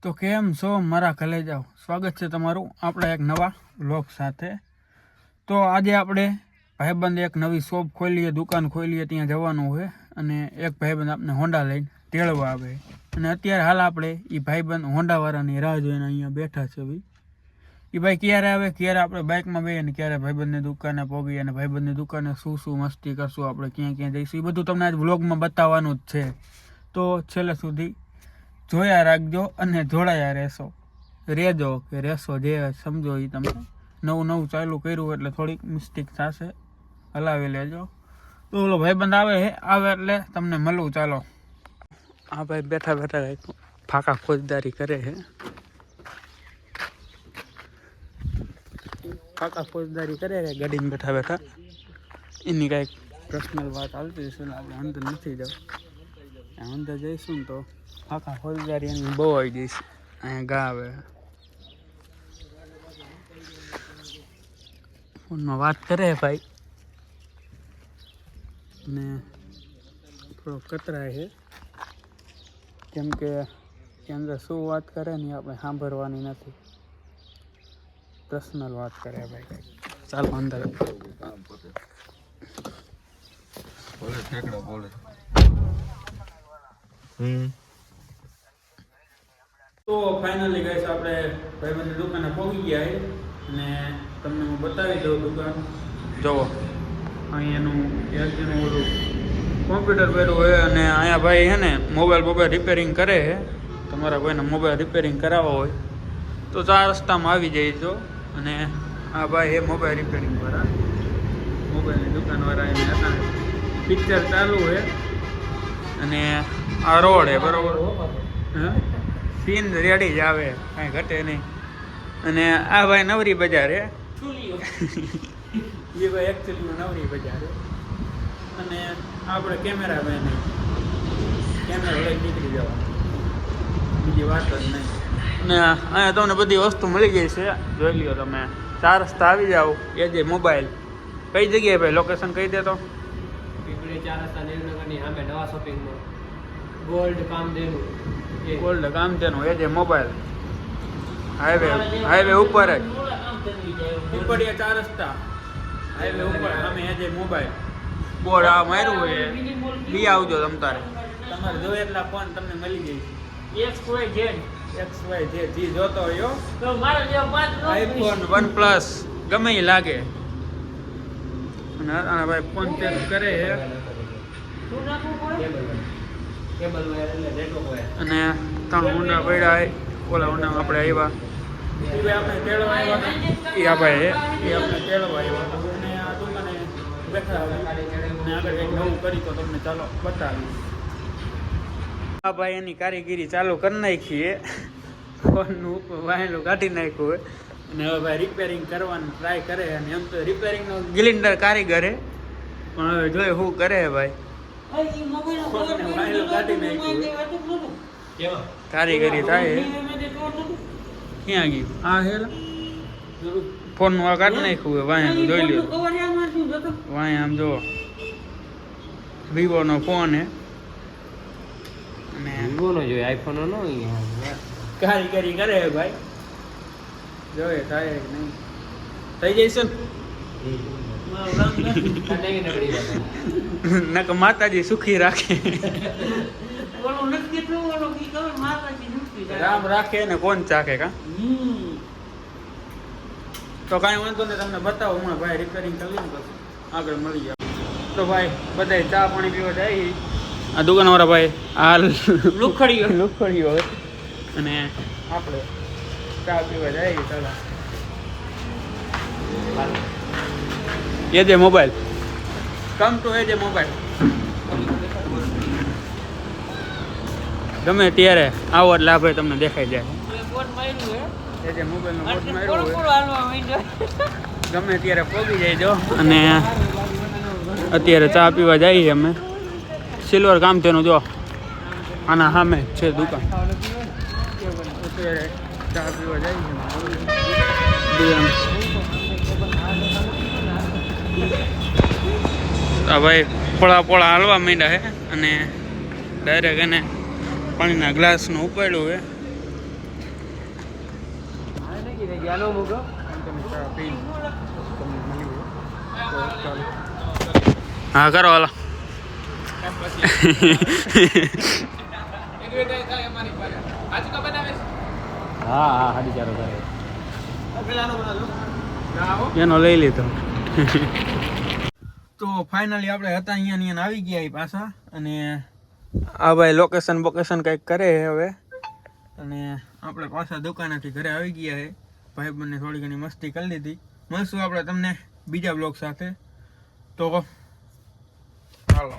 તો કેમ છો મારા કલેજાઓ, સ્વાગત છે તમારું આપણા એક નવા વ્લોગ સાથે। તો આજે આપણે ભાઈબંધ એક નવી શોપ ખોલીએ, દુકાન ખોલીએ, ત્યાં જવાનું હોય અને એક ભાઈબંધ આપણે હોન્ડા લઈને તેડવા આવે અને અત્યારે હાલ આપણે એ ભાઈબંધ હોન્ડાવાળાની રાહ જોઈને અહીંયા બેઠા છે। એ ભાઈ ક્યારે આવે, ક્યારે આપણે બાઇકમાં બેસીએ ને ક્યારે ભાઈબંધની દુકાને પહોંચીએ અને ભાઈબંધની દુકાને શું શું મસ્તી કરશું, આપણે ક્યાં ક્યાં જઈશું, એ બધું તમને આજ વ્લોગમાં બતાવવાનું જ છે। તો છેલ્લે સુધી જોયા રાખજો અને જોડાયા રહેશો કે રહેશો, જે સમજો એ તમે। નવું નવું ચાલુ કર્યું એટલે થોડીક મિસ્ટેક થશે, હલાવી લેજો। તો ઓલો ભાઈબંધ આવે એટલે તમને મળવું। ચાલો, આ ભાઈ બેઠા બેઠા કંઈક ફાંકા ફોજદારી કરે છે, ફાંકા ફોજદારી કરે છે ગાડીમાં બેઠા બેઠા। એની કાંઈક પર્સનલ વાત હાલતી છે, આપણે અંદર નથી જવું, અંદર જઈશું ને તો ફાંકા ફોજદારી એની બહુ આવી જઈશ। અહીંયા ગા આવે ફોનમાં વાત કરે ભાઈ ને થોડો કતરાય છે, કેમ કે અંદર શું વાત કરે ને આપણે સાંભળવાની નથી, પર્સનલ વાત કરે ભાઈ કંઈક। ચાલો અંદર તો ફાઇનલી ગાઈસ આપણે ભાઈબંધની દુકાને પહોંચી ગયા છે અને તમને હું બતાવી દઉં દુકાન। જુઓ અહીં એનું એલજીનું ઓલું કોમ્પ્યુટર પહેરું હોય અને અહીંયા ભાઈ છે ને મોબાઈલ રિપેરિંગ કરે છે। તમારા કોઈને મોબાઈલ રિપેરિંગ કરાવવા હોય તો 4 રસ્તામાં આવી જઈજો। અને આ ભાઈ એ મોબાઈલ રિપેરિંગવાળા, મોબાઈલની દુકાનવાળા, એને હતા પિક્ચર ચાલુ છે અને આ રોડ છે બરાબર, હા સીન રેડી જ આવે, કાંઈ ઘટે નહીં। અને આ ભાઈ નવરી બજાર છે, એ ભાઈ એકચ્યુઅલીમાં નવરી બજાર છે અને આપણે કેમેરા ભાઈ નહીં, કેમેરા લઈ નીકળી જવા, બીજી વાત જ નહીં। અને અહીંયા તમને બધી વસ્તુ મળી ગઈ છે, જોઈ લ્યો તમે। 4 રસ્તા આવી જાઓ, એ જે મોબાઈલ કઈ જગ્યાએ ભાઈ લોકેશન કહી દે તો? 4 રસ્તા દેવનગરની સામે નવા શોપિંગ મોલ, ગોલ્ડ કામધેનુ એ જે મોબાઈલ હાઈવે ઉપર જ પીપળિયા 4 રસ્તા હાઈવે ઉપર અમે એ જે મોબાઈલ બોર્ડ આ માર્યું હોય લઈ આવજો તમ તારે, તમારે જોઈએ એટલા ફોન તમને મળી જાય। XYZ જે જોતો હોય આઈફોન, OnePlus ગમે એ લાગે। અને ભાઈ ફોન ચેક કરે છે અને 3 ઊંડા પડ્યા, ઓલા ઊંડા આપણે આવ્યા, આપણે તેડવા આવ્યા, એ આ ભાઈ એ આપણે તેડવા આવ્યા અને આ દુકાને બેઠા અને આગળ કંઈક નવું કરી તો તમને ચાલો બતાવીશ। આ ભાઈ એની કારીગીરી ચાલુ કરી નાખીએ, ફોનનું ઉપર વાયેલું કાઢી નાખ્યું હોય અને હવે ભાઈ રિપેરિંગ કરવાની ટ્રાય કરે। અને એમ તો રિપેરિંગનો ગિલિન્ડર કારીગર છે, પણ હવે જોઈએ શું કરે ભાઈ, કારીગરી થાય। ક્યાં ગયું આ હે ફોન નું આ કાઢી નાખ્યું હોય વાય, જોઈ લ્યો વાય, આમ જો વિવો નો ફોન હે અને વિવો નો જોઈએ, આઈફોન નો કારીગરી કરે ભાઈ, જોઈએ થાય કે નહીં, થઈ જઈશે ને નક માતાજી સુખી રાખે, રામ રાખે ને કોણ ચાખે કા। તો કાંઈ વાંધો નહીં, તમને બતાવો હમણાં ભાઈ રિપેરિંગ કરી લઈને પછી આગળ મળી જાય। તો ભાઈ બધા ચા પાણી પીવા જાય, આ દુકાનવાળા ભાઈ આ લુખડીઓ અને આપણે ચા પીવા જાય। ચાલો એ જે મોબાઈલ કમ ટુ એ જે મોબાઈલ ગમે ત્યારે આવો એટલે આપણે તમને દેખાઈ જાય, એ જે મોબાઈલનો બોટ માર્યો ગમે ત્યારે પહોંચી જાય જો। અને અત્યારે ચા પીવા જઈએ અમે, સિલ્વર કામ તેનું જો આના સામે છે દુકાન, અત્યારે ચા પીવા જઈએ। ભાઈ પોળા હાલવા માંડ્યા છે અને ડાયરેક્ટ એને પાણીના ગ્લાસનું ઉપાડ્યું છે ચાલો મૂકો તમે ચા પી તમને મળી હોય તો ચાલો હા કરો હાલો હા હા સાડી ચારો કરે એનો લઈ લીધો તો ફાઇનલી આપણે હતા અહીંયા આવી ગયા એ પાછા અને આ ભાઈ લોકેશન કંઈક કરે છે હવે અને આપણે પાછા દુકાનેથી ઘરે આવી ગયા છે ભાઈબંધને થોડી ઘણી મસ્તી કરી લીધી મળશું આપણે તમને બીજા બ્લોગ સાથે તો હાલો